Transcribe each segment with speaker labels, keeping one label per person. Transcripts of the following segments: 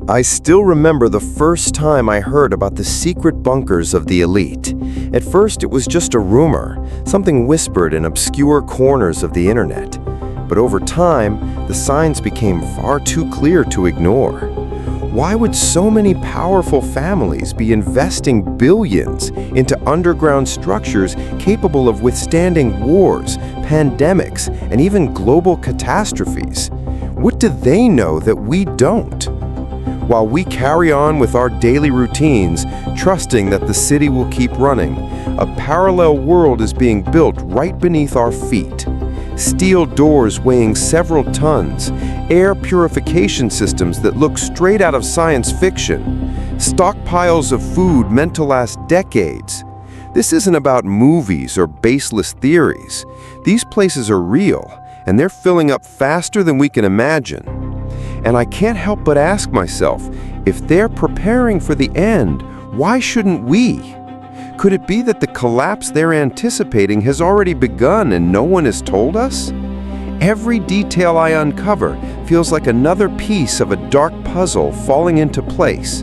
Speaker 1: I still remember the first time I heard about the secret bunkers of the elite. At first, it was just a rumor, something whispered in obscure corners of the internet. But over time, the signs became far too clear to ignore. Why would so many powerful families be investing billions into underground structures capable of withstanding wars, pandemics, and even global catastrophes? What do they know that we don't? While we carry on with our daily routines, trusting that the city will keep running, a parallel world is being built right beneath our feet. Steel doors weighing several tons, air purification systems that look straight out of science fiction, stockpiles of food meant to last decades. This isn't about movies or baseless theories. These places are real, and they're filling up faster than we can imagine. And I can't help but ask myself, if they're preparing for the end, why shouldn't we? Could it be that the collapse they're anticipating has already begun and no one has told us? Every detail I uncover feels like another piece of a dark puzzle falling into place.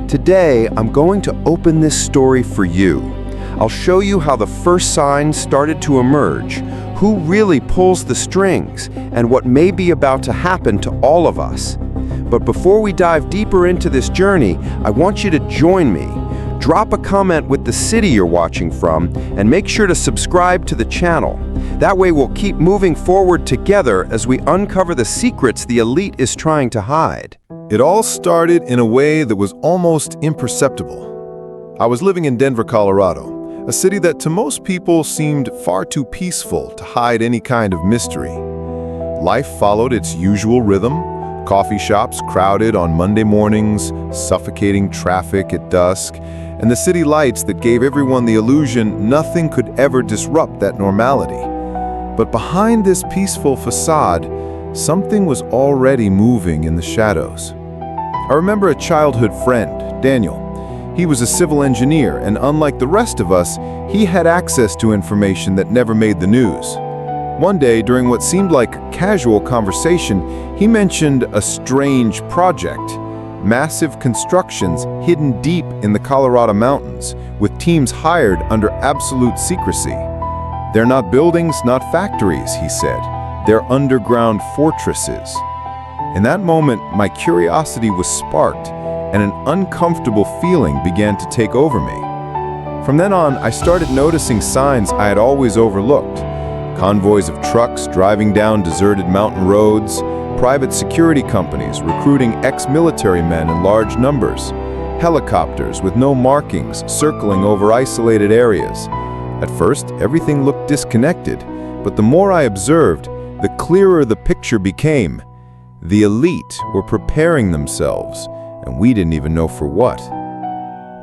Speaker 1: Today, I'm going to open this story for you. I'll show you how the first signs started to emerge, who really pulls the strings, and what may be about to happen to all of us. But before we dive deeper into this journey, I want you to join me. Drop a comment with the city you're watching from, and make sure to subscribe to the channel. That way we'll keep moving forward together as we uncover the secrets the elite is trying to hide.
Speaker 2: It all started in a way that was almost imperceptible. I was living in Denver, Colorado, a city that to most people seemed far too peaceful to hide any kind of mystery. Life followed its usual rhythm, coffee shops crowded on Monday mornings, suffocating traffic at dusk, and the city lights that gave everyone the illusion nothing could ever disrupt that normality. But behind this peaceful facade, something was already moving in the shadows. I remember a childhood friend, Daniel. He was a civil engineer, and unlike the rest of us, he had access to information that never made the news. One day, during what seemed like a casual conversation, he mentioned a strange project. Massive constructions hidden deep in the Colorado mountains, with teams hired under absolute secrecy. They're not buildings, not factories, he said. They're underground fortresses. In that moment, my curiosity was sparked, and an uncomfortable feeling began to take over me. From then on, I started noticing signs I had always overlooked. Convoys of trucks driving down deserted mountain roads, private security companies recruiting ex-military men in large numbers, helicopters with no markings circling over isolated areas. At first, everything looked disconnected, but the more I observed, the clearer the picture became. The elite were preparing themselves, and we didn't even know for what.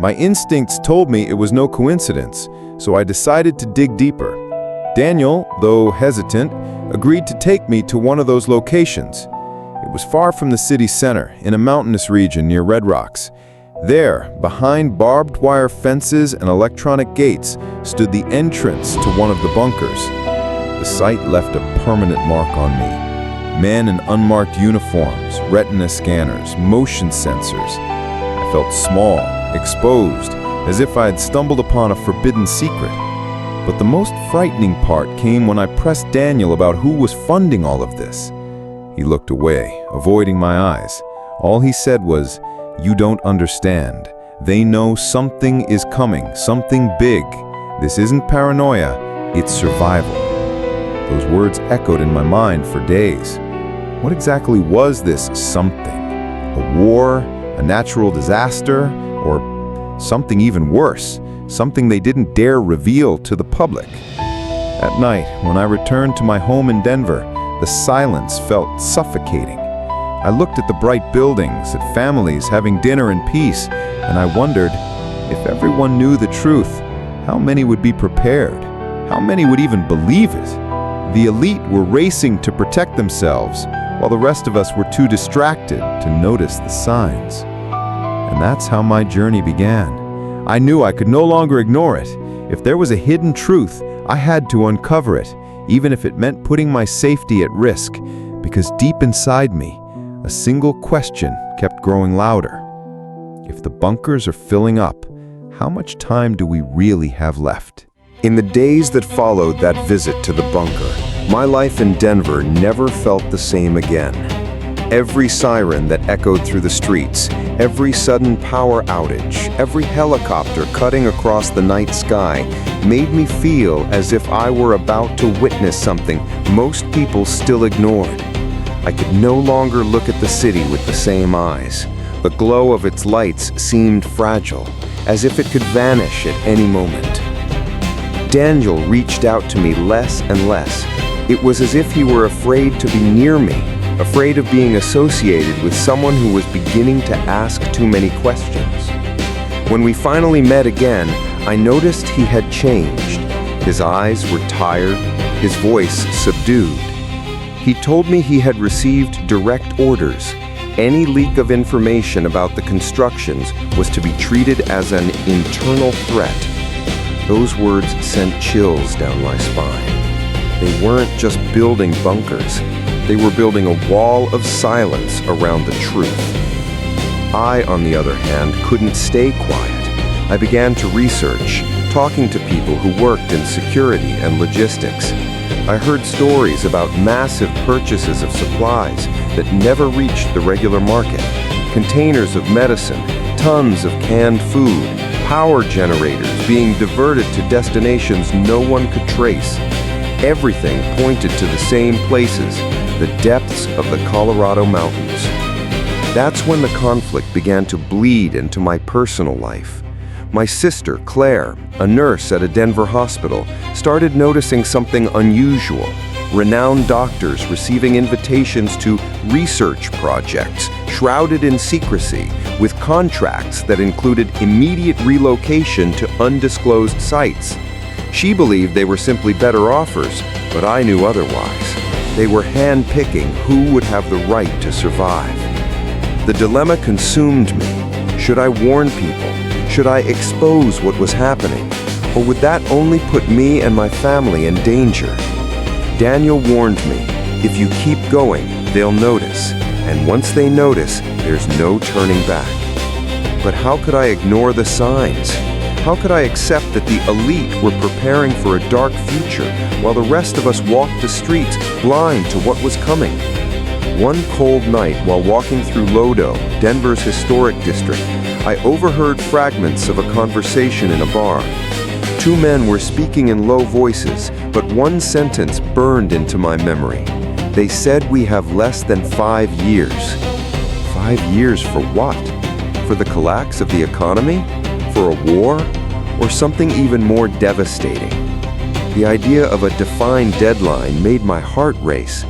Speaker 2: My instincts told me it was no coincidence, so I decided to dig deeper. Daniel, though hesitant, agreed to take me to one of those locations. It was far from the city center, in a mountainous region near Red Rocks. There, behind barbed wire fences and electronic gates, stood the entrance to one of the bunkers. The sight left a permanent mark on me. Men in unmarked uniforms, retina scanners, motion sensors. I felt small, exposed, as if I had stumbled upon a forbidden secret. But the most frightening part came when I pressed Daniel about who was funding all of this. He looked away, avoiding my eyes. All he said was, "You don't understand. They know something is coming, something big. This isn't paranoia, it's survival." Those words echoed in my mind for days. What exactly was this something? A war? A natural disaster? Or something even worse? Something they didn't dare reveal to the public? At night, when I returned to my home in Denver, the silence felt suffocating. I looked at the bright buildings, at families having dinner in peace, and I wondered, if everyone knew the truth, how many would be prepared? How many would even believe it? The elite were racing to protect themselves, while the rest of us were too distracted to notice the signs. And that's how my journey began. I knew I could no longer ignore it. If there was a hidden truth, I had to uncover it, even if it meant putting my safety at risk, because deep inside me, A single question kept growing louder. If the bunkers are filling up, how much time do we really have left?
Speaker 1: In the days that followed that visit to the bunker, my life in Denver never felt the same again. Every siren that echoed through the streets, every sudden power outage, every helicopter cutting across the night sky made me feel as if I were about to witness something most people still ignored. I could no longer look at the city with the same eyes. The glow of its lights seemed fragile, as if it could vanish at any moment. Daniel reached out to me less and less. It was as if he were afraid to be near me, afraid of being associated with someone who was beginning to ask too many questions. When we finally met again, I noticed he had changed. His eyes were tired, his voice subdued. He told me he had received direct orders. Any leak of information about the constructions was to be treated as an internal threat. Those words sent chills down my spine. They weren't just building bunkers. They were building a wall of silence around the truth. I, on the other hand, couldn't stay quiet. I began to research, talking to people who worked in security and logistics. I heard stories about massive purchases of supplies that never reached the regular market. Containers of medicine, tons of canned food, power generators being diverted to destinations no one could trace. Everything pointed to the same places, the depths of the Colorado mountains. That's when the conflict began to bleed into my personal life. My sister, Claire, a nurse at a Denver hospital, started noticing something unusual. Renowned doctors receiving invitations to research projects shrouded in secrecy, with contracts that included immediate relocation to undisclosed sites. She believed they were simply better offers, but I knew otherwise. They were hand-picking who would have the right to survive. The dilemma consumed me. Should I warn people? Should I expose what was happening? Or would that only put me and my family in danger? Daniel warned me, if you keep going, they'll notice. And once they notice, there's no turning back. But how could I ignore the signs? How could I accept that the elite were preparing for a dark future while the rest of us walked the streets blind to what was coming? One cold night while walking through Lodo, Denver's historic district, I overheard fragments of a conversation in a bar. Two men were speaking in low voices, but one sentence burned into my memory. They said we have less than 5 years. 5 years for what? For the collapse of the economy? For a war? Or something even more devastating? The idea of a defined deadline made my heart race.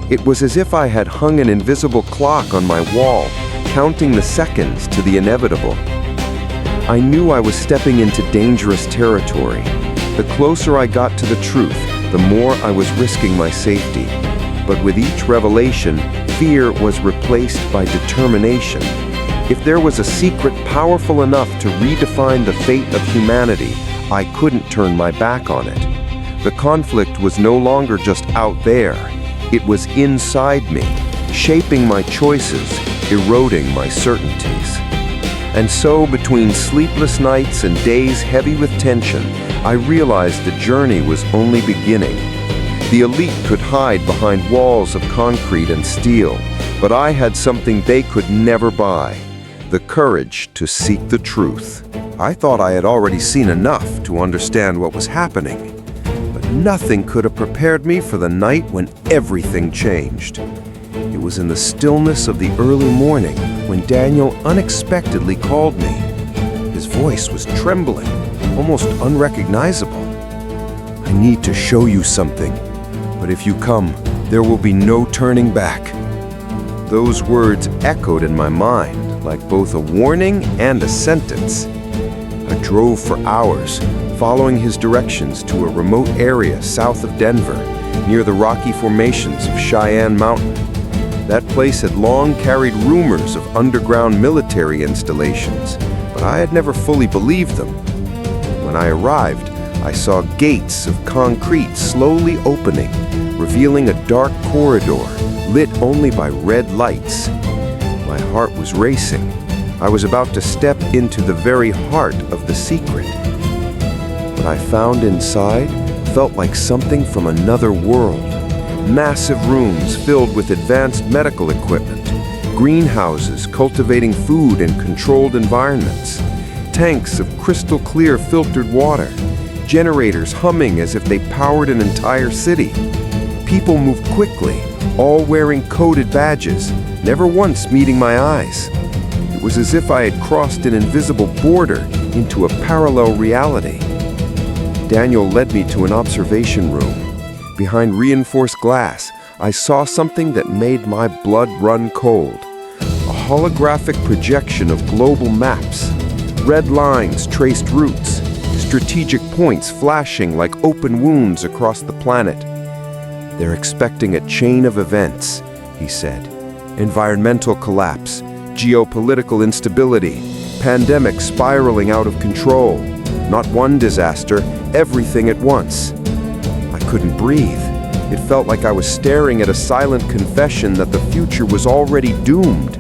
Speaker 1: It was as if I had hung an invisible clock on my wall, counting the seconds to the inevitable. I knew I was stepping into dangerous territory. The closer I got to the truth, the more I was risking my safety. But with each revelation, fear was replaced by determination. If there was a secret powerful enough to redefine the fate of humanity, I couldn't turn my back on it. The conflict was no longer just out there. It was inside me, shaping my choices, eroding my certainties. And so, between sleepless nights and days heavy with tension, I realized the journey was only beginning. The elite could hide behind walls of concrete and steel, but I had something they could never buy: the courage to seek the truth. I thought I had already seen enough to understand what was happening, but nothing could have prepared me for the night when everything changed. It was in the stillness of the early morning when Daniel unexpectedly called me. His voice was trembling, almost unrecognizable. I need to show you something, but if you come, there will be no turning back. Those words echoed in my mind like both a warning and a sentence. I drove for hours, following his directions to a remote area south of Denver, near the rocky formations of Cheyenne Mountain. That place had long carried rumors of underground military installations, but I had never fully believed them. When I arrived, I saw gates of concrete slowly opening, revealing a dark corridor lit only by red lights. My heart was racing. I was about to step into the very heart of the secret. What I found inside felt like something from another world. Massive rooms filled with advanced medical equipment, greenhouses cultivating food in controlled environments, tanks of crystal clear filtered water, generators humming as if they powered an entire city. People moved quickly, all wearing coded badges, never once meeting my eyes. It was as if I had crossed an invisible border into a parallel reality. Daniel led me to an observation room. Behind reinforced glass, I saw something that made my blood run cold. A holographic projection of global maps. Red lines traced routes, strategic points flashing like open wounds across the planet. They're expecting a chain of events, he said. Environmental collapse, geopolitical instability, pandemic spiraling out of control. Not one disaster, everything at once. I couldn't breathe. It felt like I was staring at a silent confession that the future was already doomed.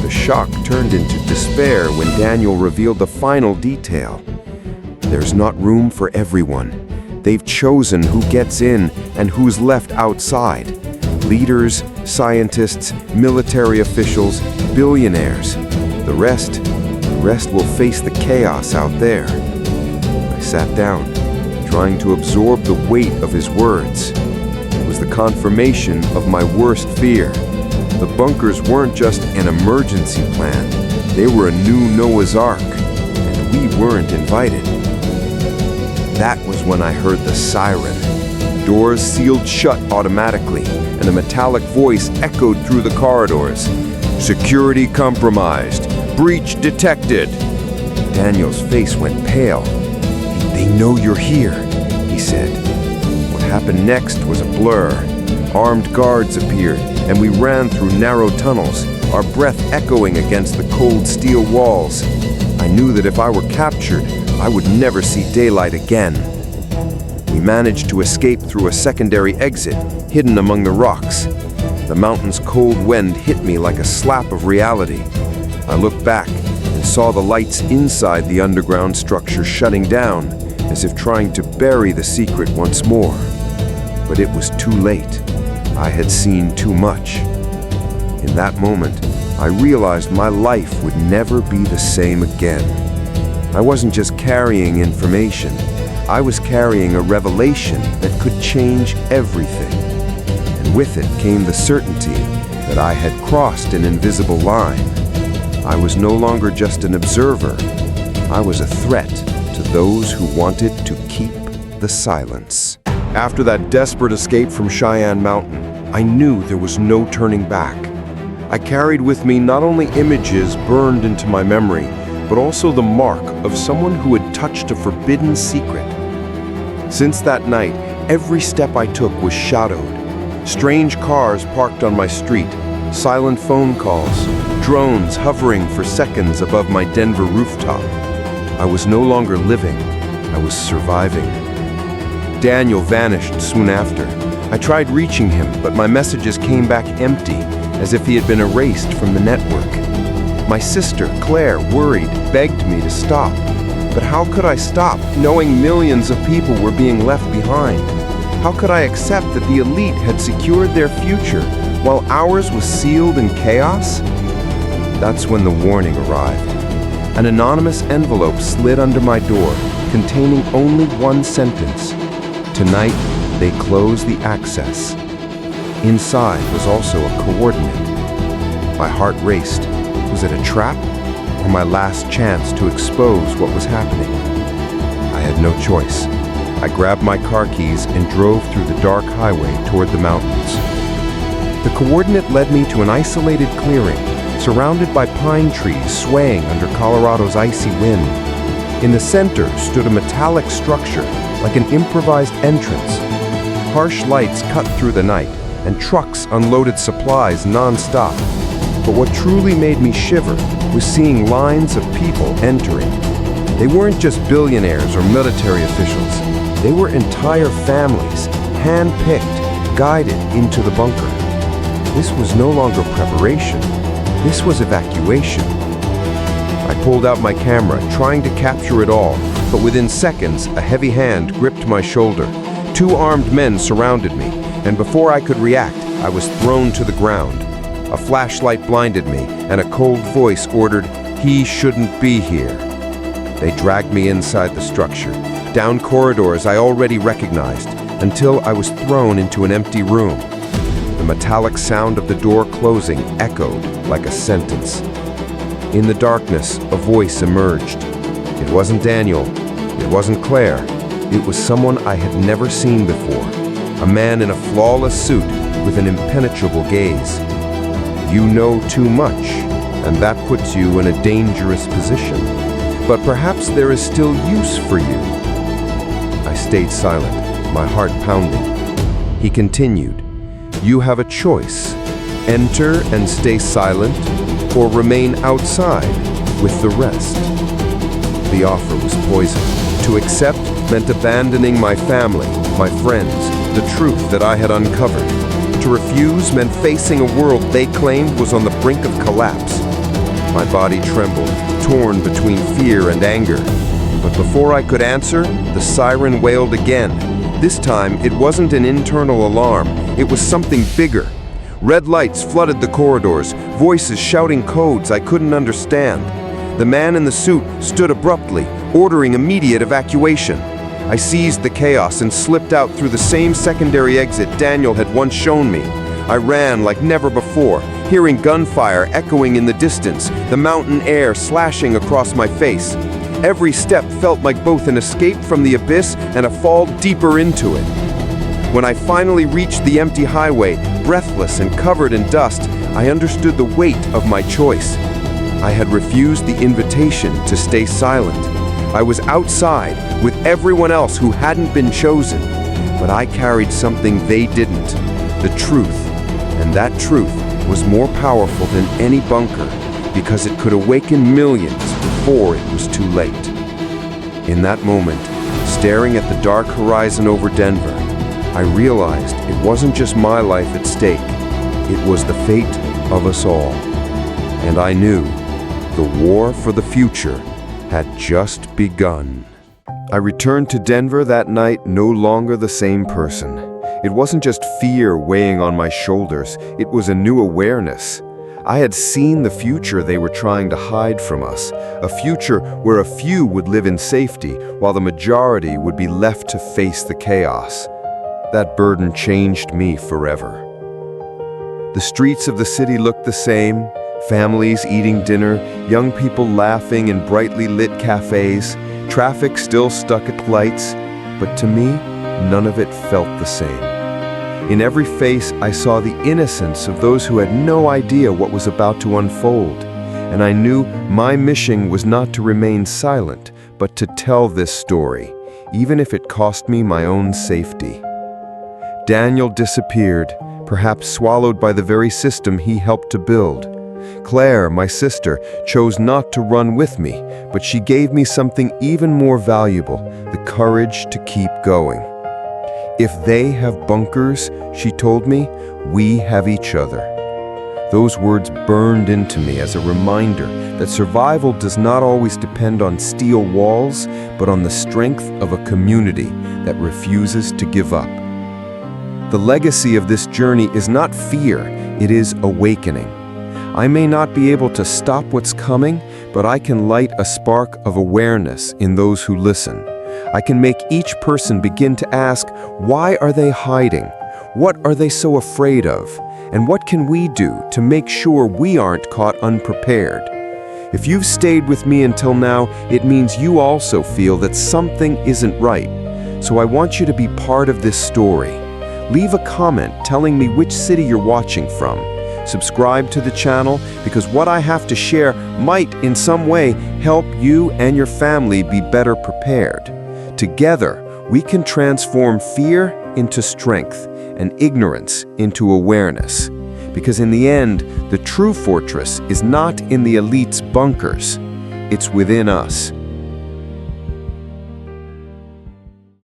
Speaker 1: The shock turned into despair when Daniel revealed the final detail. There's not room for everyone. They've chosen who gets in and who's left outside. Leaders, scientists, military officials, billionaires. The rest will face the chaos out there. I sat down, trying to absorb the weight of his words. It was the confirmation of my worst fear. The bunkers weren't just an emergency plan. They were a new Noah's Ark, and we weren't invited. That was when I heard the siren. Doors sealed shut automatically, and a metallic voice echoed through the corridors. Security compromised. Breach detected. Daniel's face went pale. They know you're here, he said. What happened next was a blur. Armed guards appeared, and we ran through narrow tunnels, our breath echoing against the cold steel walls. I knew that if I were captured, I would never see daylight again. We managed to escape through a secondary exit, hidden among the rocks. The mountain's cold wind hit me like a slap of reality. I looked back and saw the lights inside the underground structure shutting down, as if trying to bury the secret once more. But it was too late. I had seen too much. In that moment, I realized my life would never be the same again. I wasn't just carrying information. I was carrying a revelation that could change everything. And with it came the certainty that I had crossed an invisible line. I was no longer just an observer. I was a threat to those who wanted to keep the silence. After that desperate escape from Cheyenne Mountain, I knew there was no turning back. I carried with me not only images burned into my memory, but also the mark of someone who had touched a forbidden secret. Since that night, every step I took was shadowed. Strange cars parked on my street, silent phone calls, drones hovering for seconds above my Denver rooftop. I was no longer living, I was surviving. Daniel vanished soon after. I tried reaching him, but my messages came back empty, as if he had been erased from the network. My sister, Claire, worried, begged me to stop. But how could I stop, knowing millions of people were being left behind? How could I accept that the elite had secured their future, while ours was sealed in chaos? That's when the warning arrived. An anonymous envelope slid under my door, containing only one sentence. Tonight, they close the access. Inside was also a coordinate. My heart raced. Was it a trap, or my last chance to expose what was happening? I had no choice. I grabbed my car keys and drove through the dark highway toward the mountains. The coordinate led me to an isolated clearing, surrounded by pine trees swaying under Colorado's icy wind. In the center stood a metallic structure, like an improvised entrance. Harsh lights cut through the night, and trucks unloaded supplies non-stop. But what truly made me shiver was seeing lines of people entering. They weren't just billionaires or military officials. They were entire families, hand-picked, guided into the bunker. This was no longer preparation. This was evacuation. I pulled out my camera, trying to capture it all, but within seconds, a heavy hand gripped my shoulder. 2 armed men surrounded me, and before I could react, I was thrown to the ground. A flashlight blinded me, and a cold voice ordered, "He shouldn't be here." They dragged me inside the structure, down corridors I already recognized, until I was thrown into an empty room. The metallic sound of the door closing echoed like a sentence. In the darkness, a voice emerged. It wasn't Daniel. It wasn't Claire. It was someone I had never seen before. A man in a flawless suit with an impenetrable gaze. "You know too much, and that puts you in a dangerous position. But perhaps there is still use for you." I stayed silent, my heart pounding. He continued, "You have a choice. Enter and stay silent, or remain outside with the rest." The offer was poison. To accept meant abandoning my family, my friends, the truth that I had uncovered. To refuse meant facing a world they claimed was on the brink of collapse. My body trembled, torn between fear and anger. But before I could answer, the siren wailed again. This time, it wasn't an internal alarm. It was something bigger. Red lights flooded the corridors, voices shouting codes I couldn't understand. The man in the suit stood abruptly, ordering immediate evacuation. I seized the chaos and slipped out through the same secondary exit Daniel had once shown me. I ran like never before, hearing gunfire echoing in the distance, the mountain air slashing across my face. Every step felt like both an escape from the abyss and a fall deeper into it. When I finally reached the empty highway, breathless and covered in dust, I understood the weight of my choice. I had refused the invitation to stay silent. I was outside with everyone else who hadn't been chosen, but I carried something they didn't, the truth. And that truth was more powerful than any bunker because it could awaken millions before it was too late. In that moment, staring at the dark horizon over Denver, I realized it wasn't just my life at stake. It was the fate of us all. And I knew the war for the future had just begun. I returned to Denver that night no longer the same person. It wasn't just fear weighing on my shoulders, it was a new awareness. I had seen the future they were trying to hide from us, a future where a few would live in safety while the majority would be left to face the chaos. That burden changed me forever. The streets of the city looked the same, families eating dinner, young people laughing in brightly lit cafes, traffic still stuck at lights, but to me, none of it felt the same. In every face, I saw the innocence of those who had no idea what was about to unfold, and I knew my mission was not to remain silent, but to tell this story, even if it cost me my own safety. Daniel disappeared, perhaps swallowed by the very system he helped to build. Claire, my sister, chose not to run with me, but she gave me something even more valuable, the courage to keep going. If they have bunkers, she told me, we have each other. Those words burned into me as a reminder that survival does not always depend on steel walls, but on the strength of a community that refuses to give up. The legacy of this journey is not fear, it is awakening. I may not be able to stop what's coming, but I can light a spark of awareness in those who listen. I can make each person begin to ask, why are they hiding? What are they so afraid of? And what can we do to make sure we aren't caught unprepared? If you've stayed with me until now, it means you also feel that something isn't right. So I want you to be part of this story. Leave a comment telling me which city you're watching from. Subscribe to the channel because what I have to share might in some way help you and your family be better prepared. Together, we can transform fear into strength and ignorance into awareness. Because in the end, the true fortress is not in the elite's bunkers, it's within us.